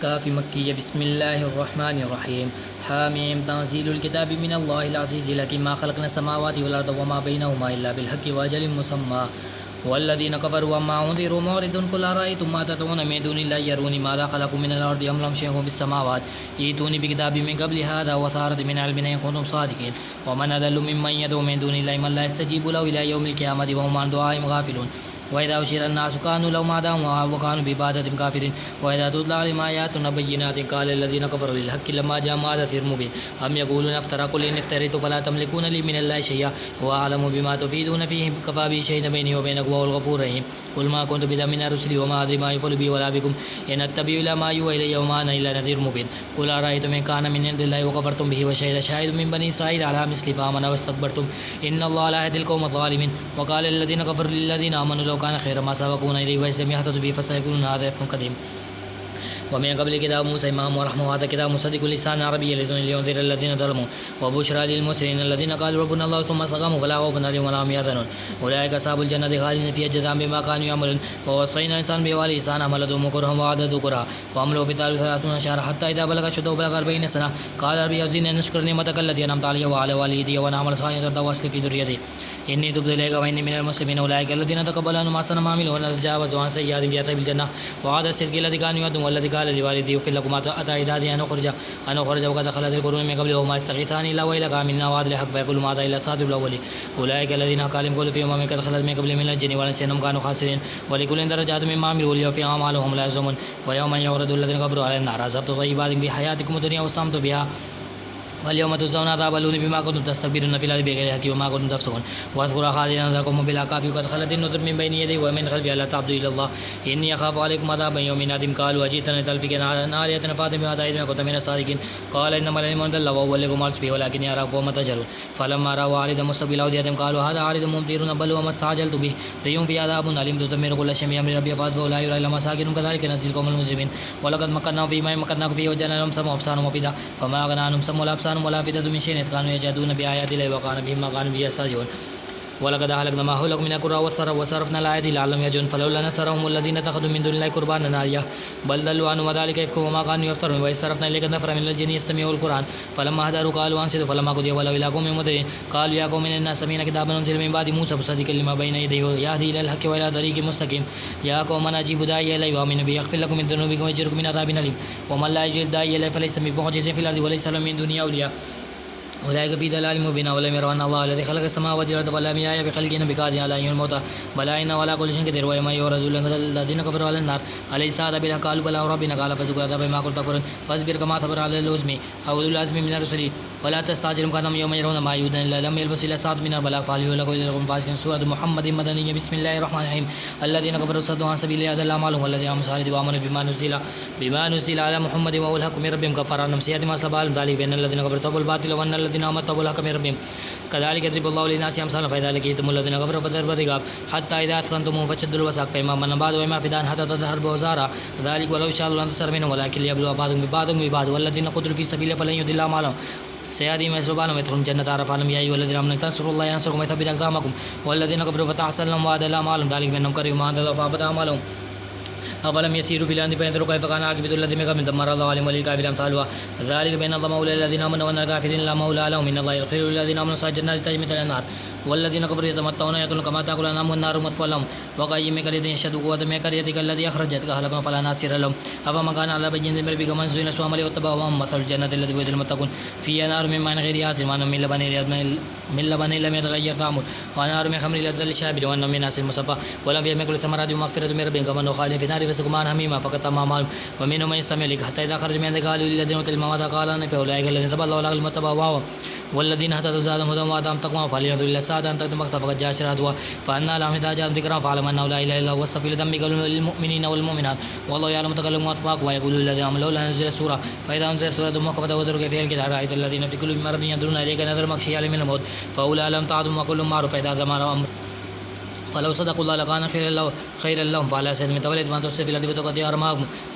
काफ़ी मक्की बिस्मिल्लाहिर्रहमानिर्रहीम हामीम तंज़ीलुल किताबि मिनल्लाहिल अज़ीज़िल हकीम मा खलक़ना समावाति वल अर्द वमा बैनहुमा इल्ला बिल हक़्क़ि व अजलिन मुसम्मा वल्लज़ीना कफ़रू अम्मा उन्ज़िरू मुअरिदून कुल अरअय्तुम मा तदऊन मिन दूनिल्लाहि अरूनी माज़ा खलक़ू मिनल अर्दि अम लहुम शरकून फ़िस्समावाति ईतूनी बिकिताबिम मिन क़ब्लि हाज़ा व असारतिम मिन इल्मिन इन कुन्तुम सादिक़ीन वमन अज़ल्लु मिम्मन यदअू मिन दूनिल्लाहि मन ला यस्तजीबु लहु इला यौमिल क़ियामति व हुम अन दुआइहिम गाफ़िलून वइज़ा हुशिरा अन्नासु कानू लहुम अअदाअन व कानू बिइबादतिहिम काफ़िरीन वइज़ा तुतला अलैहिम आयातुना बय्यिनातिन क़ाल लल्लज़ीना कफ़रू लिल हक़्क़ि लम्मा जाअहुम हाज़ा सिह्रुम मुबीन अम यक़ूलूना इफ़्तरा क़ुल इन इफ़्तरैतु फ़ला तमलिकूना ली मिनल्लाहि शैअ्अन व अअलमु बिमा तुफ़ीदूना फ़ीहि कफ़ा बि शहीदन बैनी व बैनकुम वहुवल गफ़ूरुर रहीम क़ुल मा कुन्तु बिदअ्न मिन रुसुलि व मा अद्री मा युफ़अलु बि वला बिकुम इन अत्तबिअु इल्ला मा यूहा इलैय्या व मा अना इल्ला नज़ीरुम मुबीन क़ुल अरअय्तुम इन कान मिन इंदिल्लाहि व कफ़रतुम बिहि व शहिद शाहिदुम मिन बनी इस्राईल अला मिस्लिहि फ़आमन वस्तकबरतुम इन्नल्लाहा ला यहदिल क़ौमज़ ज़ालिमीन व क़ाल लल्लज़ीना कफ़रू लिल्लज़ीना आमनू लौ कान खैरन मा सबक़ूना इलैहि व इज़ लम यहतदू बिहि फ़सयक़ूलूना हाज़ा इफ़्कुन क़दीम वमिन क़ब्लिहि किताबु मूसा इमामन व रहमतन व हाज़ा किताबुन मुसद्दिक़ुन लिसानन अरबिय्यन लियुनज़िरा अलज़ीना ज़लमू व बुशरा लिलमुहसिनीन अलज़ीना क़ालू रब्बुना अल्लाहु सुम्मा इस्तक़ामू फ़ला ख़ौफ़ुन अलैहिम व ला हुम यहज़नून उलाइका अस्हाबुल जन्नति ख़ालिदीन फ़ीहा जज़ाअन बिमा कानू यअमलून व वस्सैना अल इंसाना बिवलिदिही इहसाना हमलतहु कुरहन व वअदतहु कुरहा व हमलुहु फ़िसालुहु सलासूना शहरन हत्ता इज़ा बलग़ अशुद्धहु व बलग़ 40 सनह क़ाल रब्बि अज़िदनी अन अश्कुरा निअमतक अल्लती अनअमत अलैय्या व अला वालिदी व अन अअमला सालिहान तर्ज़ाहु व अस्लिह फ़ी ज़ुर्रिय्यती इन्नी तुब्तु इलैका व इन्नी मिनल मुस्लिमीन उलाइका लज़ीना तक़ब्बला अन्हुम अहसना मा अमिलू व नतजावज़ु अन सय्यिआतिहिम बिअसहाबिल जन्नह व हाज़ा अस्सिद्क़ु लज़ी कानू युअदून वल्लज़ी क़ाल लिवालिदिही उफ़्फ़िन लकुमा अतअइदानि अन उख़रिज वक़द ख़लतिल क़ुरूनु मिन क़ब्लिकुम वमा यस्तग़ीथानि इल्ला वैलक आमिना वअदल हक़ फ़यक़ूलु माज़ा इल्ला असातिरुल अव्वलीन उलाइका लज़ीना हक़्क़ अलैहिम क़ौलु फ़ी उममिन क़द ख़लत मिन क़ब्लिहिम मिनल जिन्नि वल इंसि अन्नहुम कानू ख़ासिरीन व लिकुल्लिन दरजातुम मिम्मा अमिलू व लियुवफ़्फ़ियहुम अअमालहुम वहुम ला युज़्लमून व यौम युअरदु अलज़ीना कफ़रू अलैन नार अज़हबतुम तय्यिबातिकुम फ़ी हयातिकुमुद दुनिया वस्तमतअ्तुम बिहा वल्यौम तुजज़ौना अज़ाबल हून बिमा कुन्तुम तस्तकबिरूना फ़िल अर्दि बिग़ैरि हक़्क़ि व मा कुन्तुम तफ़्सुक़ून वअज़्कुरू अख़ा आदिन अनज़रकुम बिलअहक़ाफ़ि क़द ख़लतिन नुज़ुरु मिन बैनि यदैहि व मिन ख़ल्फ़िहि अल्ला तअब्दू इल्लल्लाह इन्नी अख़ाफ़ु अलैकुम अज़ाब यौमिन अज़ीम क़ालू अजीतना लितल्फ़िक़ना अन आलिहतना फ़अतिना बिमा तइदुना इन कुन्ता मिनस सादिक़ीन क़ाल इन्नमल इल्मु इंदल्लाहि व हुव्व यहकुमु मा तुस्बिहून वलाकिन्नी अराकुम क़ौमन तजहलून फ़लम्मा रअव आरिदन मुस्तक़बिल अवदियतिहिम क़ालू हाज़ा आरिदुन मुमतिरुना बल हुव मा इस्तअजलतुम बिहि रिह्हुन फ़ीहा अज़ाबुन अलीम तुदम्मिरु कुल्ला शैइन बिअमरि रब्बिहा फ़अस्बहू ला युरा इल्ला मसाकिनुहुम कज़ालिका नजज़िल क़ौमल मुजरिमीन वलक़द मक्कन्नाहुम फ़ीमा मक्कन्नाकुम फ़ीहि वजअलना लहुम समअन व अबसारन व अफ़इदा फ़मा अग़ना अन्हुम समउहुम वला अबसारुहुम वला अफ़इदतुहुम मिन शैइन इज़ कानू यजहदून बिआयातिल्लाहि व कान बिहिम मा कानू बिहि यस्तहज़िऊन वलक़द अहलकना मा हौलकुम मिनल क़ुरा वसरफ़ना लआयाति लअल्लहुम यरजिऊन फलौला नसरहुम अल्लज़ीना इत्तख़ज़ू मिन दूनिल्लाहि क़ुरबानन आलिहह बल दल्लू अन्हुम ज़ालिका इफ़्कुहुम व मा कानू यफ़्तरून व इज़ सरफ़ना इलैका नफ़रन मिनल जिन्नि यस्तमिऊन क़ुरआन फलम्मा हदरू क़ालू अंसितू फलम्मा क़ुदिया वल्लौ इला क़ौमिहिम मुनज़िरीन क़ालू या क़ौमिना इन्ना समिअना किताबन उनज़िला मिन बअदि मूसा मुसद्दिक़न लिमा बैन यदैहि यहदी इलल हक़्क़ि व इला तरीक़िन मुस्तक़ीम या क़ौमना अजीबू दाइय इलैहि व आमिनू बिहि यग़फ़िर लकुम मिन ज़ुनूबिकुम व युजिरकुम मिन अज़ाबिन अलीम व मन ला युजिब दाइय इलैहि फ़लैसा बिमुअजिज़िन फ़िल अर्दि व लैसा लहु मिन दुनिही औलिया उलाइका फ़ी ज़लालिम मुबीन अवलम यरौ अन्ना अल्लाह लज़ी ख़लक़ अस्समावाति वल अर्ज़ वलम यअय बिख़ल्क़िहिन्ना बिक़ादिरिन अला अन युहयिल मौता बला इन्नहु अला कुल्लि शैइन क़दीर व यौम युअरदु अलज़ीना कफ़रू अलन नार अलैसा हाज़ा बिल हक़्क़ि क़ालू बला रब्बिना क़ाल फ़ज़ुक़ू अज़ाबा बिमा कुन्तुम तक़ूलून फ़ास्बिर कमा सबरा उलुल अज़्मि मिनर रुसुलि वला तस्तअजिल्हुम कअन्नहुम यौम यरौना मा यु'अदून इल्ला लम यल्बसू इल्ला साअतम मिनल बलाग़ फ़हल युहलकु इल्ला क़ौमुल फ़ासिक़ून सूरह मुहम्मदिन मदनिय्यह बिस्मिल्लाहिर रहमानिर रहीम अल्लज़ीना कफ़रू सद्दू अन सबीलिल्लाहि अज़ल्लु अअमालहुम वल्लज़ीना आमनू बिशाहिदि व आमनू बिमा नुज़्ज़िला अला मुहम्मदिन व हुवल हक़्क़ु मिन रब्बिहिम कफ़्फ़ारा अन्हुम सय्यिआतिहिम व असलहा अलैहिम ज़ालिका बिअन्ना अल्लज़ीना कफ़रू इत्तबअul बातिला व अन्ना अल्लज़ीना आमनू इत्तबअul हक़्क़ मिन रब्बिहिम कज़ालिका यज़रिबुल्लाहु लिन्नासि अमसालहुम फ़इज़ा लक़ीतुमुल लज़ीना कफ़रू फ़दरिबू रिक़ाब हत्ता इज़ा अथख़न्तुमूहुम फ़शद्दुल वसाक़ फ़इम्मा मन्नन बअदु व इम्मा फ़िदाअन हत्ता तज़हर हर्बु औज़ारा ज़ालिका वलौ शाअ अल्लाहु लंतसर मिनहुम वलाकिन लियब्लुव बअदहुम बिबअद वल्लज़ीना क़ुतिलू फ़ी सबीलिल्लाहि फ़लन युज़िल्ल अअमालहुम सयहदीहिम यसलूबुनहुम वयदख़ुलूहुम जन्नत अरफ़ा लहुम या अय्युहल्लज़ीना आमनू इन तंसुरुल्लाह यंसुरकुम व यथब्बित अक़दामकुम वल्लज़ीना कफ़रू फ़तअस्सल लहुम वअदल्ल अअमालहुम ज़ालिका बिअन्नहुम करिहू मा अनज़लल्लाहु फ़अहबता अअमालहुम अवलम यसीरू फ़िल अर्दि फ़यंज़ुरू कैफ़ कान आक़िबतुल लज़ीना मिन क़ब्लिहिम दम्मरल्लाहु अलैहिम वलिलकाफ़िरीन अम्सालुहा ज़ालिका बिअन्नल्लाहा मौला लल्लज़ीना आमनू व अन्नल काफ़िरीन ला मौला लहुम इन्नल्लाहा युदख़िलु लल्लज़ीना आमनू जन्नातिन तजरी मिन तहतिहा अन-नहार वल्लज़ीना कफ़रू यतमत्तऊना यअकुलूना कमा तअकुलु अनआम वन्नारु मथ्वन लहुम वकअय्यिम मिन क़रयतिन अशद्दु क़ुव्वतन मिन क़रयतिका अल्लती अख़रजतका अहलकनाहा फ़ला नासिरा लहुम अफ़मन कान अला बय्यिनतिन मिन रब्बिहि कमन ज़ुय्यिना सु'अु अमलिही वत्तबअ हवाहु मथलुल जन्नति अल्लती वु'ida अल-मुत्तक़ून फ़ीहा अनहारुम मिन माइन ग़ैरि आसिन व मिन लबनिन लम यतग़य्यर तअमुहु व अनहारुम मिन ख़म्रिन लज़्ज़तन लिश्शारिबीन व मिन असीरिन मुसफ़्फ़ा व लहुम फ़ीहा मिन कुल्लि थमराति व मग़फ़िरतुम मिन रब्बिहिम कमन हुवा ख़ालिदून फ़ी अन्नारि फ़सुक़ू मा'an हमीमा फ़क़तअ अमालहुम व मिनहुम मन यस्तमि'ु इलैका हत्ता इज़ा ख़रजू मिन इंदिका क़ालू लिल्लज़ीना ऊतुल इल्म माज़ा क़ाल आनिफ़ा उलाइका الذين تبع الله العلم واتبعوا هواهم والذين اهتدوا زادهم هدى وآتاهم تقواهم فهل ينظرون إلا الساعة أن تأتيهم بغتة فقد جاء أشراطها فأنى لهم إذا جاءهم ذكرهم فاعلم أنه لا إله إلا هو واستغفر لذنبك وللمؤمنين والمؤمنات والله يعلم متكلمكم وأثواقكم ويقولون الذين آمنوا لولا نزلت سورة فإذا أنزلت سورة محكمة وذروا كيف الكتاب رأيت الذين في قلوبهم مرض ينظرون إليك نظر مغشي عليهم من الموت فأولئك لم تعدهم وكل معروف فإذا زمان فلو صدقوا الله لكان خيرا لهم فعلى سيد من توليت ما تفسد في الارض وتقطيع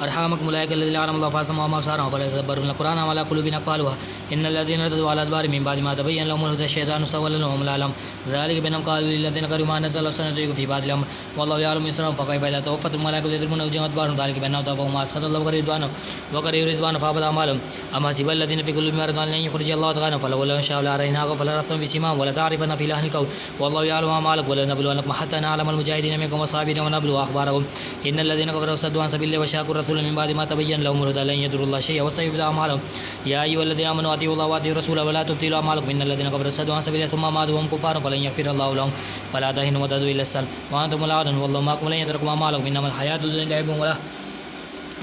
ارحامكم اولئك الذين لعنهم الله فاسمعوا ما ابصارهم فلا يتدبرون القران ولا قلوب اقفالها ان الذين ارتدوا على ادبار من بعد ما تبين لهم الهدى الشيطان سول لهم العالم ذلك بانهم قالوا للذين كرهوا ما نزل الله سنطيعكم في بعض الامر والله يعلم اسرهم فكيف اذا توفتهم الملائكه يضربون وجوههم ادبارهم ذلك بانهم تابوا ما اسخط الله وكرهوا رضوانه فابى اعمالهم اما حسب الذين في قلوبهم مرض ان يخرج الله تعالى فلو ان شاء لاريناهم فلعرفتم بسيماهم ولتعرفن في لحن القول والله يعلم اعمالكم ولنبلونكم حتى نعلم المجاهدين منكم والصابرين ونبلو اخبارهم ان الذين كفروا وصدوا عن سبيل الله وشاقوا الرسول من بعد ما تبين لهم الهدى لن يضروا الله شيئا وسيحبط اعمالهم يا ايها الذين امنوا اطيعوا الله واطيعوا الرسول ولا تبطلوا اعمالكم ان الذين كفروا وصدوا عن سبيل الله ثم ماتوا وهم كفار فلن يغفر الله لهم فلا تهنوا وتدعوا الى السلم وانتم الاعلون والله معكم لن يتركم اعمالكم انما الحياه الدنيا لعب وله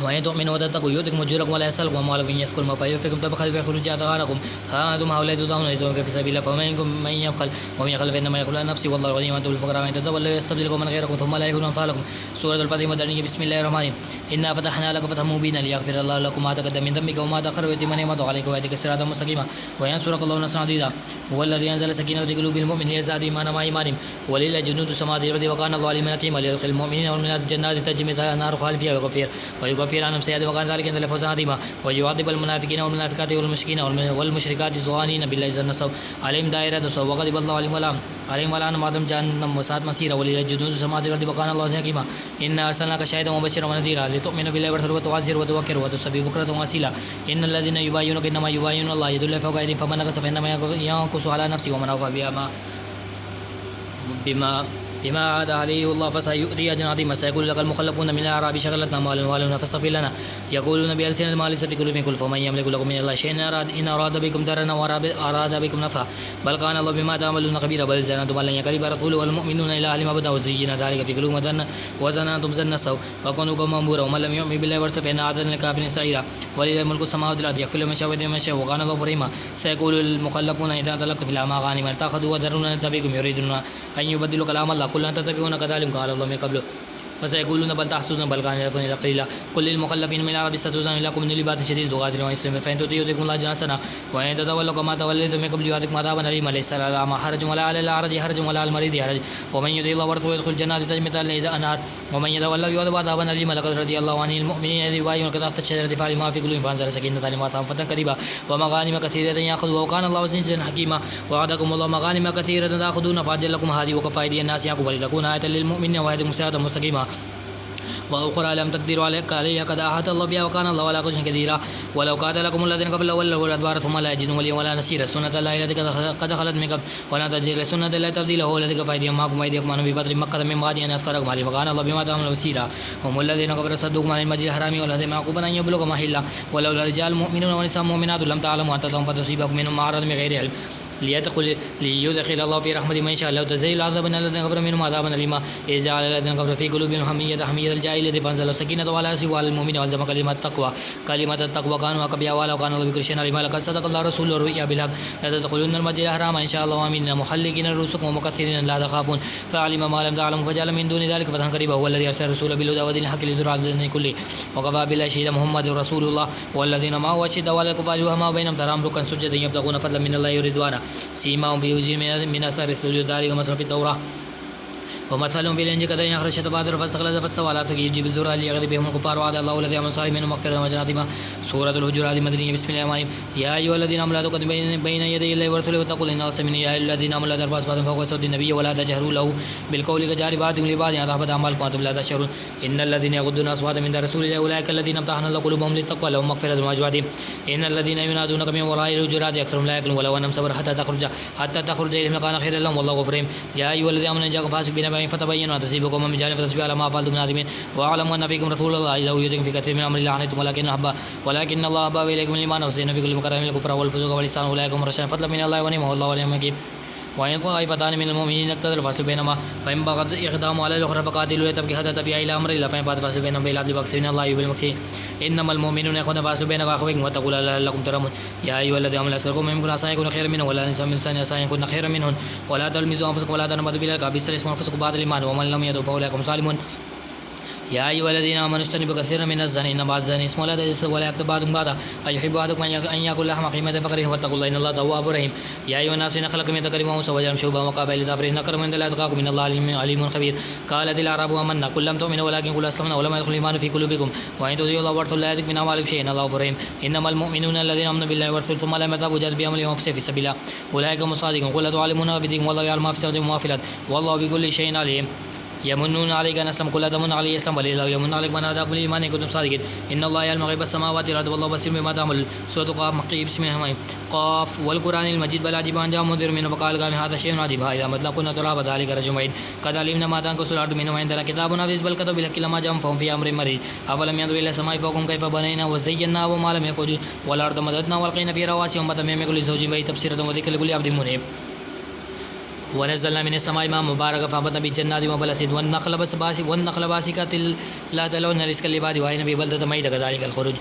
وإن تؤمنوا وتتقوا يؤتكم أجوركم ولا يسألكم أموالكم إن يسكن ما فيوفيكم تبخلوا ويخرج أضغانكم ها أنتم هؤلاء تدعون لتنفقوا في سبيل الله فمن منكم من يبخل ومن يبخل فإنما يبخل عن نفسه والله الغني وأنتم الفقراء وإن تتولوا يستبدل قوما غيركم ثم لا يكونوا أمثالكم سورة الفتح مدنية بسم الله الرحمن الرحيم إنا فتحنا لكم فتحا مبينا ليغفر الله لكم ما تقدم من ذنبك وما تأخر ويتم نعمته عليك ويهديك صراطا مستقيما وينصرك الله نصرا عزيزا هو الذي أنزل سكينة في قلوب المؤمنين ليزدادوا إيمانا مع إيمانهم ولله جنود السماوات والأرض وكان الله عليما حكيما ليدخل المؤمنين والمؤمنات جنات تجري من تحتها الأنهار خالدين فيها ويكفر عنهم سيئاتهم وكان ذلك عند الله فوزا عظيما ويعذب المنافقين والمنافقات والمشركين والمشركات الظانين بالله إذا نسوا عليهم دائرة السوء وغضب الله عليهم ولعنهم وعدم جهنم وساءت مصيرا ولله جنود السماوات والأرض وكان الله عزيزا حكيما إنا أرسلناك شاهدا ومبشرا ونذيرا لتؤمنوا بالله ورسوله وتعزروا وتوكروا وتسبحوا بكرة وأصيلا إن الذين يبايعونك إنما يبايعون الله يد الله فوق أيديهم فمن نكث فإنما ينكث على نفسه ومن أوفى بما عاد عليه الله فسيؤتي أجرا عظيما سيقول لك المخلفون من الأعراب شغلتنا أموالنا فاستغفر لنا يقولون بألسنتهم ما ليس في قلوبهم قل فمن يملك لكم من الله شيئا إن أراد بكم ضرا وأراد بكم نفعا بل كان الله بما تعملون خبيرا بل زننتم أن لن يقرب رسوله والمؤمنون إلى أهل ما بدأ وزين ذلك في قلوبهم وزننتم زن السوء وكونوا قوما بورا ومن لم يؤمن بالله ورسوله فإن أعتدنا للكافرين سعيرا ولله ملك السماوات والأرض يغفر لمن شاء ويهدي من شاء وكان الله رحيما سيقول المخلفون إذا انطلقتم إلى مغانم اتخذوا وذرون نتبعكم يريدون أن يبدلوا كلام الله قل أن تتبعون كذلك قال الله من قبل فسيقولون بل تحسدون بل كان يعرفون الا قليلا قل للمخلفين من العرب ستؤذون لكم من لباس شديد تقاتلون ويسلمون فان تطيعوا الله اجرا حسنا وان تتولوا كما توليتم من قبل يؤذكم عذابا اليما ليس على الاعمى حرج ولا على الاعرج حرج ولا على المريض حرج ومن يطع الله ورسوله يدخل جنات تجري من تحتها الانهار ومن يتولى يعذب عذابا اليما لقد رضي الله عن المؤمنين اذ يبايعونك تحت الشجره فعلم ما في قلوبهم فانزل سكينه عليهم واتاهم فتحا قريبا ومغانم كثيره ياخذوها وكان الله عزيزا حكيما وعدكم الله مغانم كثيره تاخذون فاجل لكم هذه وكفى ايدي الناس يعقوب ولتكون ايه للمؤمنين ويهديكم صراطا مستقيما وأخرى لم تقدروا عليها قد أحاط الله بها وكان الله على كل شيء قديرا ولو قاتلكم الذين قبلوا ولوا الأدبار ثم لا يجدون وليا ولا نصيرا سنة الله التي قد خلت من قبل ولا تجد لسنة الله تبديلا هو الذي كفى أيديهم معكم وأيديكم عنهم ببدر مكة من بعد أن أسفركم عليه وكان الله بما تعملون بصيرا هم الذين كفروا صدوكم عن المسجد الحرام والهدي معكوفا أن يبلغوا محله ولولا رجال مؤمنون ونساء مؤمنات لم تعلموا أن تطعم فتصيبكم منهم معرض بغير علم ليدخل الله في رحمة من شاء لو تزيل العذاب ان الذين كفروا منهم عذابا أليما إذ جعل الذين كفروا في قلوبهم حمية الجاهلية فأنزل السكينة على رسوله وعلى المؤمنين والزم كلمة التقوى كانوا أقبياء وكان الله بكل شيء عليما لقد صدق الله رسوله الرؤيا بالحق لا تدخلون المسجد الحرام إن شاء الله آمنين محلقين رؤوسكم ومكثرين لا تخافون فعلم ما لم تعلموا فجعل من دون ذلك فتحا قريبا هو الذي أرسل رسوله بالهدى ودين الحق ليظهره على الدين كله وكفى بالله شهيدا محمد رسول الله والذين معه أشداء على الكفار رحماء بينهم تراهم ركعا سجدا يبتغون فضلا من الله ورضوانا سيماهم في وجوههم من أثر السجود ذلك مثل في التوراة ومثلهم في الإنجيل كذا يخرج شتبادر فاستغلظ فاستوى على فكي يجيب الزرع ليغضب بهم الكفار وعد الله الذي عمل صالح منهم مغفرة وأجرا عظيما سورة الحجرات المدنية بسم الله الرحمن الرحيم يا أيها الذين آمنوا لا تقدموا بين يدي الله ورسوله واتقوا إن الله سميع يا أيها الذين آمنوا لا ترفعوا أصواتكم فوق صوت النبي ولا تجهروا له بالقول كجهر بعضكم لبعض أن تحبط أعمالكم وأنتم لا تشعرون إن الذين يغضون أصواتهم عند رسول الله أولئك الذين امتحن الله قلوبهم للتقوى لهم مغفرة وأجر عظيم إن الذين ينادونك من وراء الحجرات أكثرهم لا يعقلون ولو أنهم صبروا حتى تخرج إليهم لكان خيرا لهم والله غفور رحيم يا أيها الذين آمنوا إن جاءكم فاسق بنبأ فتبينوا أن تصيبوا قوما بجهل فتصبحوا على ما فعلتم نادمين واعلموا ان فيكم رسول الله لو يؤتكم في كثير من امر الله عنتم ولكن الله حبب اليكم الايمان وزينه في قلوبكم كراهيه الكفر والفسوق والعصيان اولئك هم الراشدون فضلا من الله ونعمه والله وليم حكيم وإن طائفتان من المؤمنين اقتتلوا فاصلحوا بينهما فإن بغت إحداهما على الأخرى فقاتلوا التي حتى تفيء إلى أمر الله فإن فات فاصلحوا بينهما بالعدل واقسطوا إن الله يحب المقسطين إنما المؤمنون إخوة فاصلحوا بين أخويكم واتقوا الله لعلكم ترحمون يا أيها الذين آمنوا لا تسرقوا منكم عسى أن يكون خيرا منهم ولا نساء من نساء عسى أن يكون خيرا منهن ولا تلمزوا أنفسكم ولا تنبذوا بالألقاب بئس الاسم الفسوق بعد الإيمان ومن لم يتب فأولئك هم الظالمون يا أيها الذين آمنوا اجتنبوا كثيرا من الظن إن بعض الظن اسم ولا تجسسوا ولا يغتب بعضكم بعضا أيحب أحدكم أن يأكل لحم أخيه ميتا فكرهتموه واتقوا الله إن الله تواب رحيم يا أيها الناس إن خلقكم من ذكر وأنثى وجعلكم شعوبا وقبائل لتعارفوا إن أكرمكم عند الله أتقاكم إن الله عليم خبير قالت الأعراب آمنا قل لم تؤمنوا ولكن قولوا أسلمنا ولما يدخل الإيمان في قلوبكم وإن تطيعوا الله ورسوله لا يأتكم من أعمالكم شيئا الله غفور رحيم إنما المؤمنون الذين آمنوا بالله ورسوله ثم لم يرتابوا وجاهدوا بأموالهم وأنفسهم في سبيل الله أولئك هم الصادقون قل لا تعلمون بدينكم والله يعلم ما في السماوات وما في الأرض والله بكل شيء عليم يمنون عليك أن أسلم قل لا تمنوا علي إسلام بل الله يمن عليك من هداكم للإيمان إن كنتم صادقين إن الله يعلم غيب السماوات والأرض والله بصير بما تعملون سورة قاف مكي بسم الله الرحمن الرحيم قاف والقرآن المجيد بل عجب أن جاء منذر منه فقال قال هذا شيء عجيب إذا مثل كنا تراب ذلك رجل بعيد قد علمنا ما تنقص الأرض منه وعندنا كتاب حفيظ بل كتب بالحق لما جاءهم فهم في أمر مريض أفلم ينظروا إلى السماء فوقهم كيف بنينا وزينا وما لم يفوجوا والأرض مددنا والقينا فيها رواسي وأنبتنا من كل زوج بهيج تبصرة وذكر لكل عبد منيب ونزلنا من السماء ماء مباركا فأنبتنا به جنات وبلسد والنخل باسقات لا تلون رزقا لعباد وأحيينا به بلدة ميتا كذلك الخروج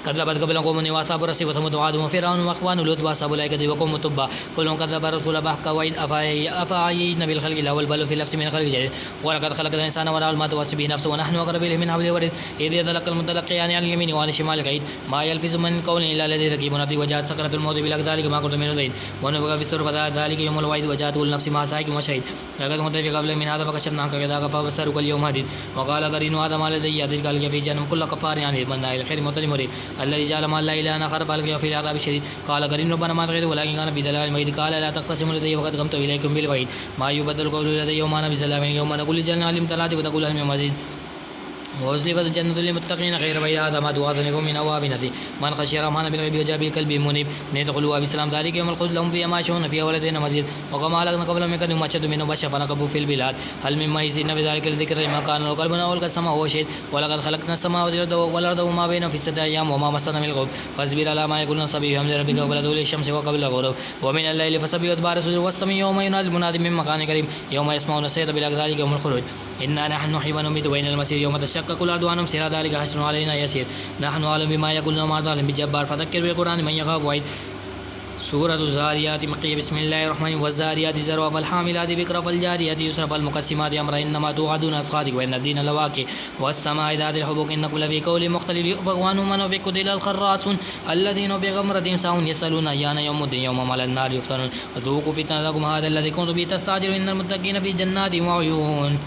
كذبت قبلهم قوم نوح وأصحاب الرس وثمود وعاد وفرعون وإخوان لوط وأصحاب الأيكة وقوم تبع كلهم كذب الرسول فحق وعيد أفعينا بالخلق الأول بل في نفس من خلق جديد ولقد خلقنا الإنسان ونعلم ما توسوس به نفسه ونحن أقرب إليه من حبل الوريد إذ يتلقى المتلقيان عن اليمين وعن الشمال قعيد ما يلفظ من قول إلا لديه رقيب عتيد وجاءت سكرة الموت بالحق ذلك ما كنت منه بعيد ونفخ في الصور فذلك يوم الوعيد وجاءت كل نفس ما سعت وشهد لقد كنت في قبل من هذا فكشفنا عنك غطاءك فبصرك اليوم حديد وقال قرين هذا ما لدي يأتيك قال في جهنم كل كفار عنيد مناع للخير معتد مريب الذي جعل ما لا إله آخر فألقيه في العذاب الشديد قال قرين ربنا ما تغير ولكن كان في ضلال بعيد قال لا تختصموا لدي وقد قمت إليكم بالوعيد ما يبدل قول لدي يوم أنا بسلام يوم نقول للجنة علم ثلاثة وتقول هل من مزيد وأزلفت الجنة للمتقين غير بعيد هذا ما توعدنكم من أواب نذير من خشي الرحمن بالغيب وجاء بالقلب منيب ندخلوا بسلام ذلك يوم الخلد لهم فيها ما يشاءون فيها ولدينا مزيد وكما أهلكنا قبلهم من قرن أشد منهم بطشا فنكبوا في البلاد هل من ميز إن بذلك الذكر ما كان له قلب أو ألقى السماء وهو شهيد ولقد خلقنا السماوات والأرض وما بينهم في 6 أيام وما مسنا من لغوب فاصبر على ما يقولون صبي بحمد ربك قبل طلوع الشمس وقبل الغروب ومن الليل فسبح وأدبار السجود واستمع يوم ينادي المنادي من مكان قريب يوم يسمعون الصيحة بالحق ذلك يوم الخروج إنا نحن نحيي ونميت وبين المسير يوم تشقق الأرض عنهم سيرا ذلك حشر علينا يسير نحن أعلم بما يقولون وما ظالم بجبار فذكر بالقرآن من يخاف وعيد سورة الزاريات مكية بسم الله الرحمن الرحيم والزاريات ذروا فالحاملات ذكرا فالجاريات يسرا فالمقسمات أمرا إنما توعدون لصادق وإن الدين لواقع والسماء ذات الحبوك إنكم لفي قول مختلف يؤفك عنه من أفك قتل الخراصون الذين في غمرة ساهون يسألون أيان يوم الدين يوم على النار يفتنون وذوقوا فتنتكم هذا الذي كنتم به تستعجلون إن المتقين في جنات وعيون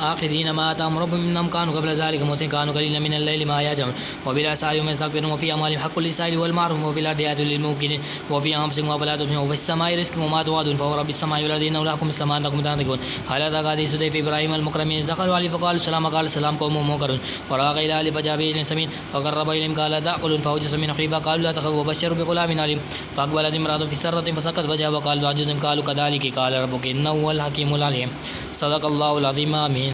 آخذين ما آتاهم ربهم إنهم كانوا قبل ذلك محسنين كانوا قليلا من الليل ما يهجعون وبالأسحار هم يستغفرون وفي أموالهم حق للسائل والمعروف وفي الأرض آيات للموقنين وفي أنفسكم أفلا تبصرون وفي السماء رزقكم وما توعدون فهو رب السماء والأرض إنه لحكم السماء أنكم تعتقون هل أتاك حديث ضيف إبراهيم المكرمين إذ دخلوا عليه فقالوا سلاما قال السلام قوم منكرون فراغ إلى أهله فجاء بعجل سمين فقرب إليهم قال تأكلون فأوجس من خيفة قالوا لا تخافوا وبشروا بغلام عليم فأقبلت امرأة في سرة فسكت وجهها وقالوا عجوز قالوا كذلك قال ربك إنه هو الحكيم العليم صدق الله العظيم آمين